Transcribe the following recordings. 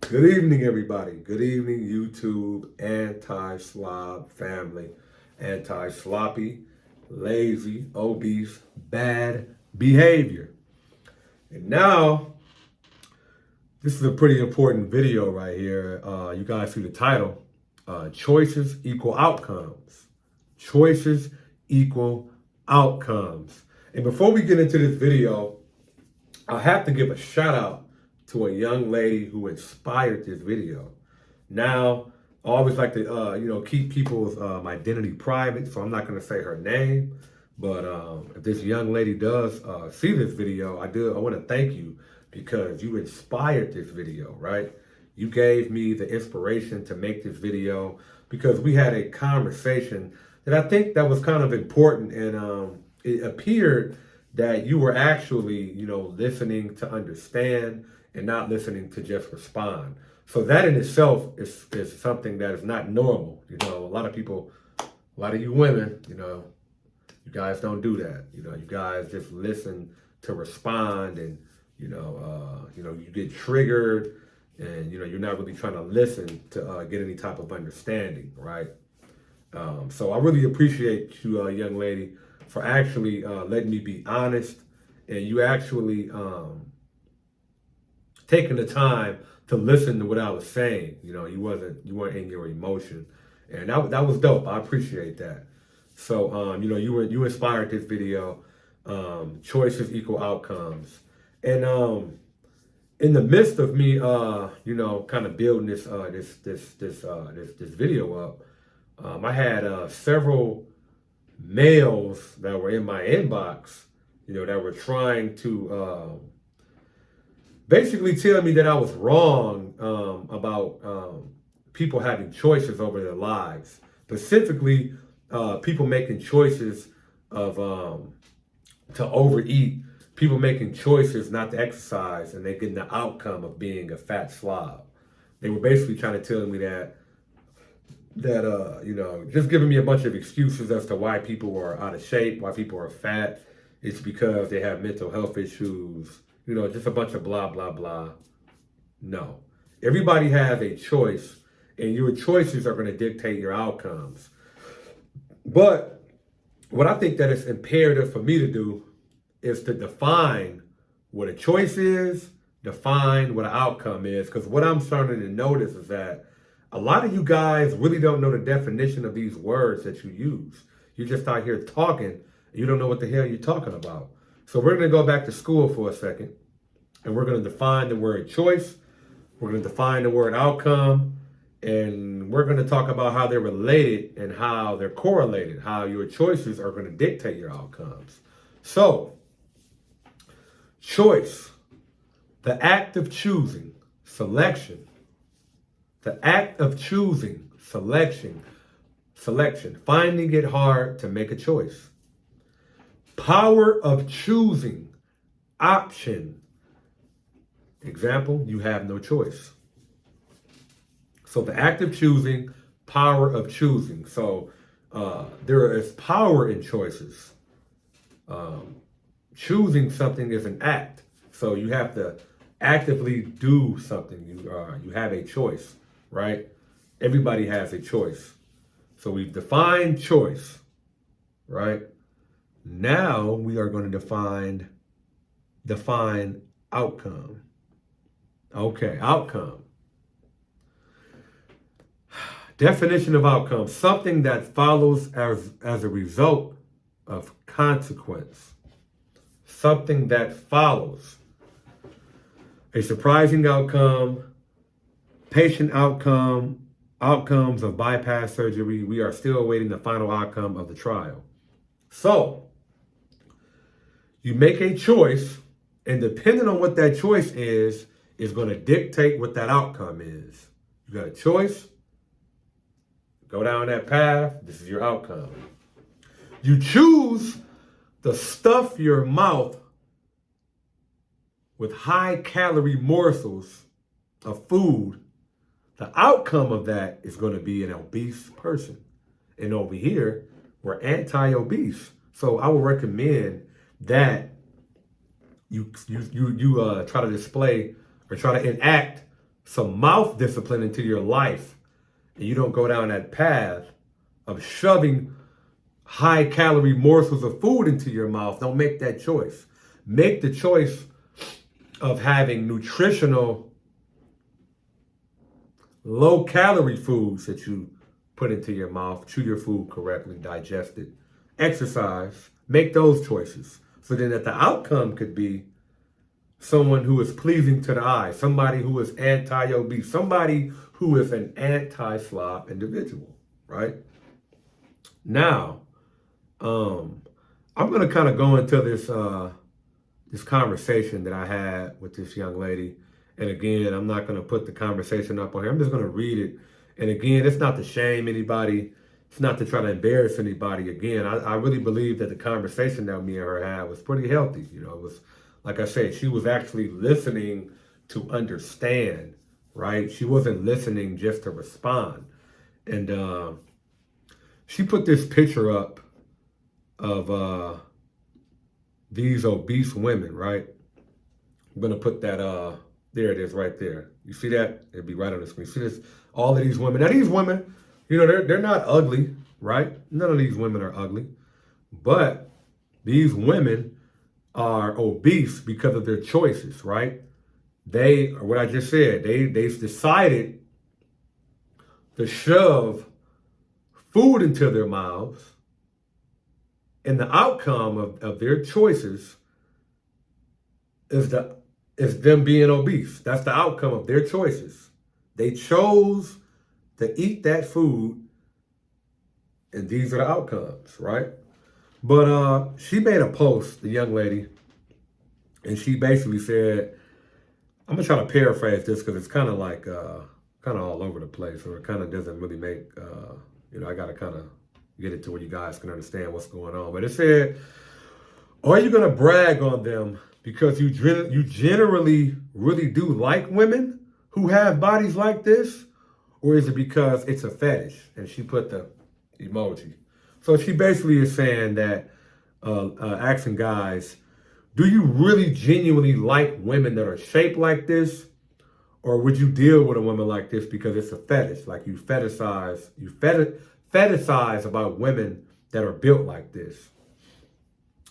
Good evening, everybody. Good evening, YouTube, anti-slob family, anti-sloppy, lazy, obese, bad behavior. And now, this is a pretty important video right here. You guys see the title, Choices Equal Outcomes. Choices Equal Outcomes. And before we get into this video, I have to give a shout out to a young lady who inspired this video. Now, I always like to, keep people's identity private, so I'm not going to say her name. But if this young lady does see this video, I want to thank you because you inspired this video, right? You gave me the inspiration to make this video because we had a conversation that I think that was kind of important, and it appeared that you were actually, listening to understand and not listening to just respond. So that in itself is something that is not normal. A lot of people, a lot of you women, you guys don't do that. You guys just listen to respond, and you get triggered, and you're not really trying to listen to get any type of understanding, right? So I really appreciate you, young lady, for actually letting me be honest, and you actually taking the time to listen to what I was saying. You weren't in your emotion, and that was dope. I appreciate that. So you inspired this video. Choices equal outcomes, and in the midst of me, kind of building this video up, I had several males that were in my inbox, that were trying to basically tell me that I was wrong about people having choices over their lives. Specifically, people making choices of to overeat, people making choices not to exercise, and they getting the outcome of being a fat slob. They were basically trying to tell me that just giving me a bunch of excuses as to why people are out of shape, why people are fat. It's because they have mental health issues, just a bunch of blah, blah, blah. No. Everybody has a choice, and your choices are going to dictate your outcomes. But what I think that is imperative for me to do is to define what a choice is, define what an outcome is, because what I'm starting to notice is that a lot of you guys really don't know the definition of these words that you use. You're just out here talking, and you don't know what the hell you're talking about. So we're going to go back to school for a second, and we're going to define the word choice. We're going to define the word outcome, and we're going to talk about how they're related and how they're correlated, how your choices are going to dictate your outcomes. So, choice, the act of choosing, selection. The act of choosing, selection, finding it hard to make a choice. Power of choosing, option. Example, you have no choice. So the act of choosing, power of choosing. So there is power in choices. Choosing something is an act. So you have to actively do something. You have a choice. Right? Everybody has a choice. So we've defined choice, right? Now we are going to define outcome. Okay, outcome. Definition of outcome, something that follows as a result of consequence. Something that follows. A surprising outcome, patient outcome, outcomes of bypass surgery. We are still awaiting the final outcome of the trial. So, you make a choice, and depending on what that choice is going to dictate what that outcome is. You got a choice, go down that path, this is your outcome. You choose to stuff your mouth with high-calorie morsels of food. The outcome of that is going to be an obese person. And over here, we're anti-obese. So I would recommend that you try to display or try to enact some mouth discipline into your life, and you don't go down that path of shoving high calorie morsels of food into your mouth, don't make that choice. Make the choice of having nutritional, low calorie foods that you put into your mouth, chew your food correctly, digest it, exercise, make those choices. So then that the outcome could be someone who is pleasing to the eye, somebody who is anti-obese, somebody who is an anti-slob individual, right? Now, I'm going to kind of go into this conversation that I had with this young lady. And again, I'm not going to put the conversation up on here. I'm just going to read it. And again, it's not to shame anybody. It's not to try to embarrass anybody. Again, I really believe that the conversation that me and her had was pretty healthy. You know, it was, like I said, she was actually listening to understand, right? She wasn't listening just to respond. And she put this picture up of these obese women, right? I'm going to put that, there it is right there. You see that? It'd be right on the screen. See this? All of these women. Now these women, you know, they're not ugly, right? None of these women are ugly. But these women are obese because of their choices, right? They, what I just said, they've decided to shove food into their mouths, and the outcome of their choices is them being obese. That's the outcome of their choices. They chose to eat that food, and these are the outcomes, right? But she made a post, the young lady, and she basically said, I'm gonna try to paraphrase this because it's kind of like kind of all over the place, or it kind of doesn't really make you know, I gotta kind of get it to where you guys can understand what's going on. But it said, are you gonna brag on them because you generally really do like women who have bodies like this? Or is it because it's a fetish? And she put the emoji. So she basically is saying that, asking guys, do you really genuinely like women that are shaped like this? Or would you deal with a woman like this because it's a fetish? Like you fetishize about women that are built like this.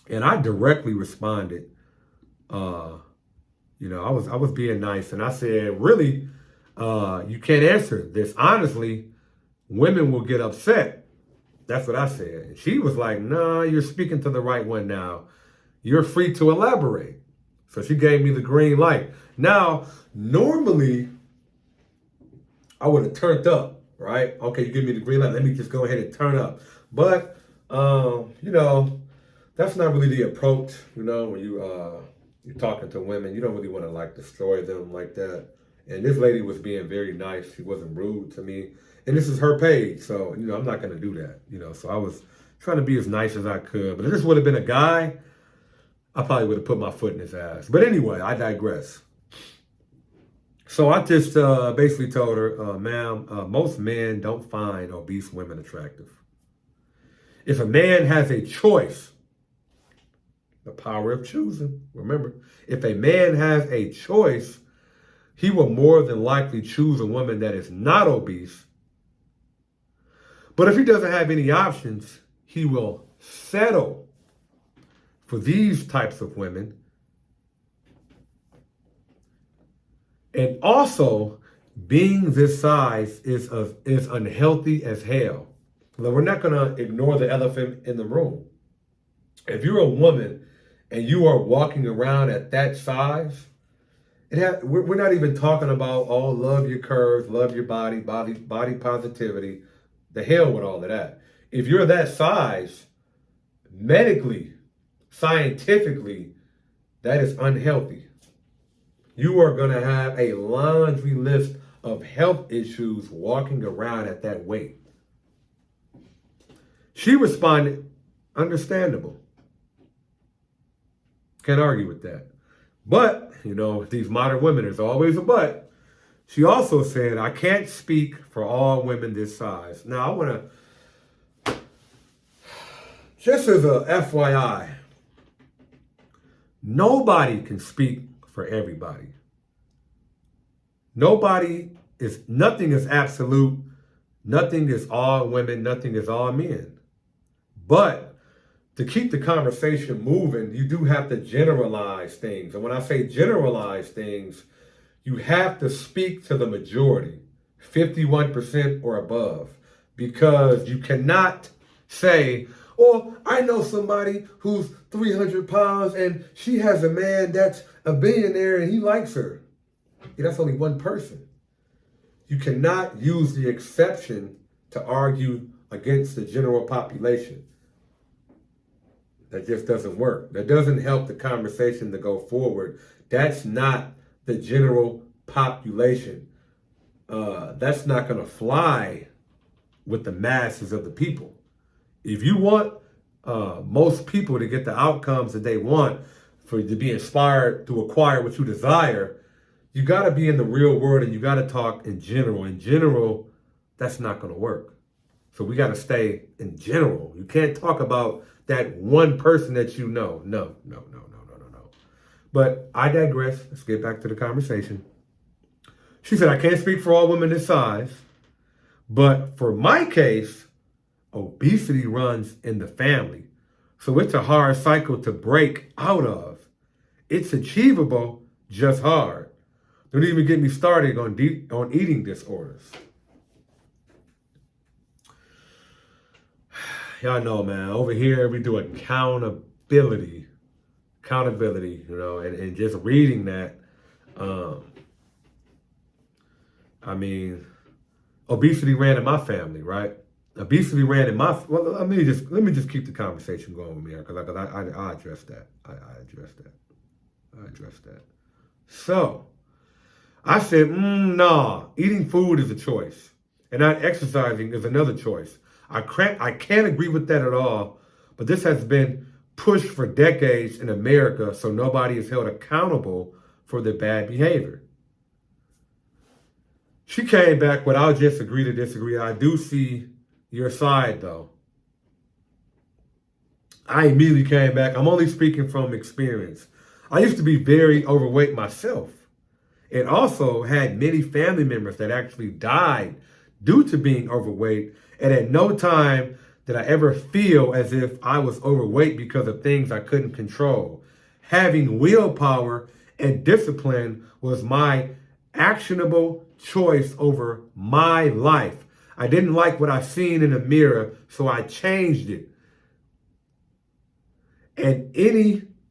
And I directly responded, you know, I was being nice, and I said, really, you can't answer this. Honestly, women will get upset. That's what I said. And she was like, no, you're speaking to the right one now. You're free to elaborate. So she gave me the green light. Now, normally, I would have turned up, right? Okay, you give me the green light. Let me just go ahead and turn up. But, you know, that's not really the approach, you know, when you're talking to women. You don't really want to, like, destroy them like that. And this lady was being very nice. She wasn't rude to me. And this is her page, so, you know, I'm not going to do that, you know. So I was trying to be as nice as I could. But if this would have been a guy, I probably would have put my foot in his ass. But anyway, I digress. So I just basically told her, ma'am, most men don't find obese women attractive. If a man has a choice, the power of choosing, remember, if a man has a choice, he will more than likely choose a woman that is not obese. But if he doesn't have any options, he will settle for these types of women. And also, being this size is unhealthy as hell. Now, we're not going to ignore the elephant in the room. If you're a woman and you are walking around at that size, we're not even talking about, oh, love your curves, love your body positivity. The hell with all of that. If you're that size, medically, scientifically, that is unhealthy. You are going to have a laundry list of health issues walking around at that weight. She responded, understandable. Can't argue with that. But, you know, these modern women, there's always a but. She also said, I can't speak for all women this size. Now, I want to, just as a FYI, nobody can speak for everybody. Nothing is absolute. Nothing is all women. Nothing is all men. But to keep the conversation moving, you do have to generalize things. And when I say generalize things, you have to speak to the majority, 51% or above, because you cannot say, oh, I know somebody who's 300 pounds and she has a man that's a billionaire and he likes her. Yeah, that's only one person. You cannot use the exception to argue against the general population. That just doesn't work. That doesn't help the conversation to go forward. That's not the general population. That's not going to fly with the masses of the people. If you want most people to get the outcomes that they want, for you to be inspired to acquire what you desire, you got to be in the real world and you got to talk in general. In general, that's not going to work. So we got to stay in general. You can't talk about that one person that you know. No. But I digress. Let's get back to the conversation. She said, I can't speak for all women this size, but for my case, obesity runs in the family. So it's a hard cycle to break out of. It's achievable, just hard. Don't even get me started on eating disorders. Y'all know, man, over here we do accountability, and just reading that, obesity ran in my family, right? Obesity ran in my, well, let me just keep the conversation going with me, because I addressed that. I addressed that. So, I said, nah, eating food is a choice, and not exercising is another choice. I can't agree with that at all, but this has been pushed for decades in America, so nobody is held accountable for their bad behavior. She came back with, I'll just agree to disagree. I do see your side, though. I immediately came back. I'm only speaking from experience. I used to be very overweight myself, and also had many family members that actually died due to being overweight. And at no time did I ever feel as if I was overweight because of things I couldn't control. Having willpower and discipline was my actionable choice over my life. I didn't like what I seen in the mirror, so I changed it. And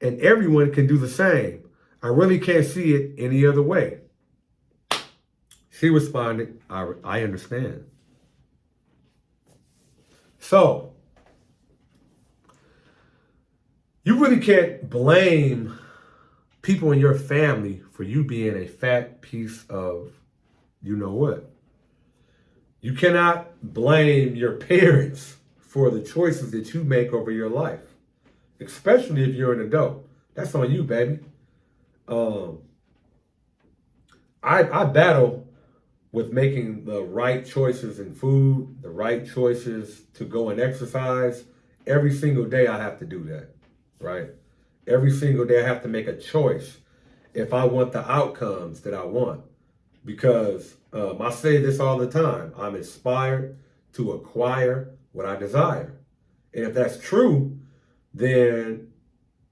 everyone can do the same. I really can't see it any other way. She responded, I understand. So, you really can't blame people in your family for you being a fat piece of you know what. You cannot blame your parents for the choices that you make over your life, especially if you're an adult. That's on you, baby. I battle with making the right choices in food, the right choices to go and exercise. Every single day I have to do that, right? Every single day I have to make a choice if I want the outcomes that I want. Because I say this all the time, I'm inspired to acquire what I desire. And if that's true, then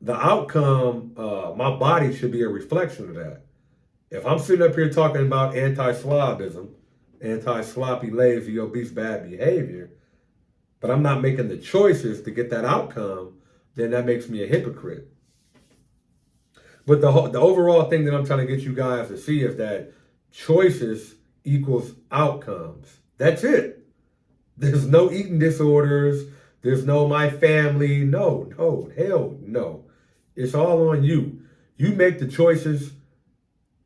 the outcome, my body should be a reflection of that. If I'm sitting up here talking about anti-slobism, anti-sloppy, lazy, obese, bad behavior, but I'm not making the choices to get that outcome, then that makes me a hypocrite. But the overall thing that I'm trying to get you guys to see is that choices equals outcomes. That's it. There's no eating disorders. There's no my family. No, hell no. It's all on you. You make the choices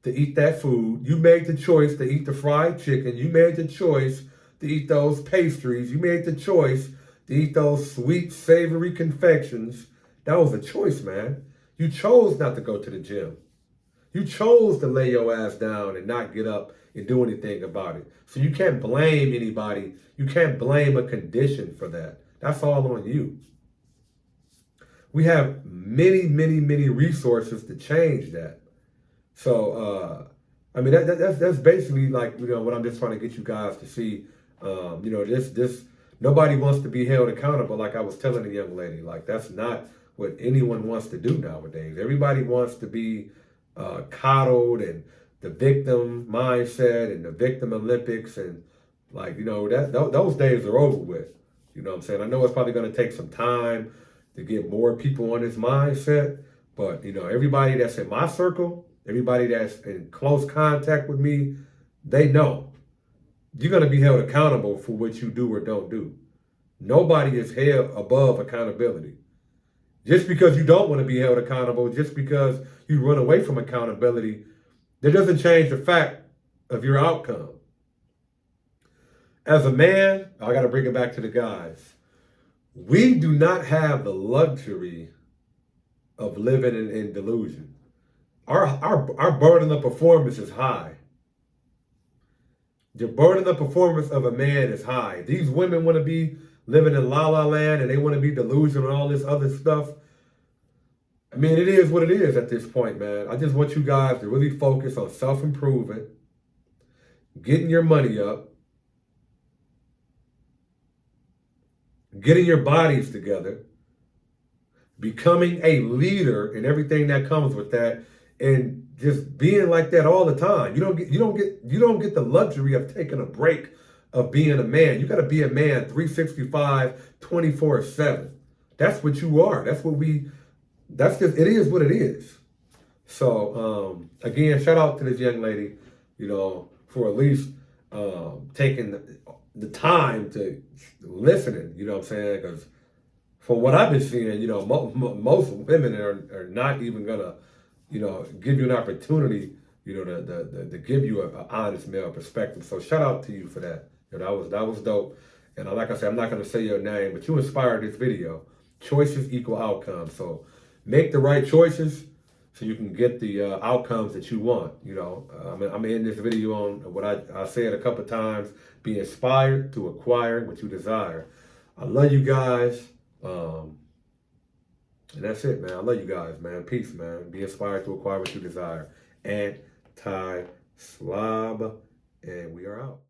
to eat that food. You made the choice to eat the fried chicken. You made the choice to eat those pastries. You made the choice to eat those sweet, savory confections. That was a choice, man. You chose not to go to the gym. You chose to lay your ass down and not get up and do anything about it. So you can't blame anybody. You can't blame a condition for that. That's all on you. We have many resources to change that. So I mean, that's basically like, what I'm just trying to get you guys to see. This nobody wants to be held accountable. Like I was telling the young lady, like that's not what anyone wants to do nowadays. Everybody wants to be coddled and the victim mindset and the victim Olympics and like those days are over with. You know what I'm saying? I know it's probably going to take some time to get more people on this mindset, but everybody that's in my circle, everybody that's in close contact with me, they know you're going to be held accountable for what you do or don't do. Nobody is held above accountability. Just because you don't want to be held accountable, just because you run away from accountability, that doesn't change the fact of your outcome. As a man, I got to bring it back to the guys. We do not have the luxury of living in delusion. Our burden of performance is high. The burden of performance of a man is high. These women want to be living in la la land and they want to be delusional and all this other stuff. I mean, it is what it is at this point, man. I just want you guys to really focus on self-improvement, getting your money up, getting your bodies together, becoming a leader and everything that comes with that, and just being like that all the time. You don't get the luxury of taking a break of being a man. You got to be a man 365, 24/7. That's what you are. That's just, it is what it is. So, again, shout out to this young lady, for at least taking the time to listening, you know what I'm saying? Because from what I've been seeing, most women are not even going to, give you an opportunity, to give you an honest male perspective. So shout out to you for that. That was dope. And like I said, I'm not going to say your name, but you inspired this video. Choices equal outcomes. So make the right choices so you can get the outcomes that you want. I'm in this video on what I said a couple of times, be inspired to acquire what you desire. I love you guys. And that's it, man. I love you guys, man. Peace, man. Be inspired to acquire what you desire. Anti-slob. And we are out.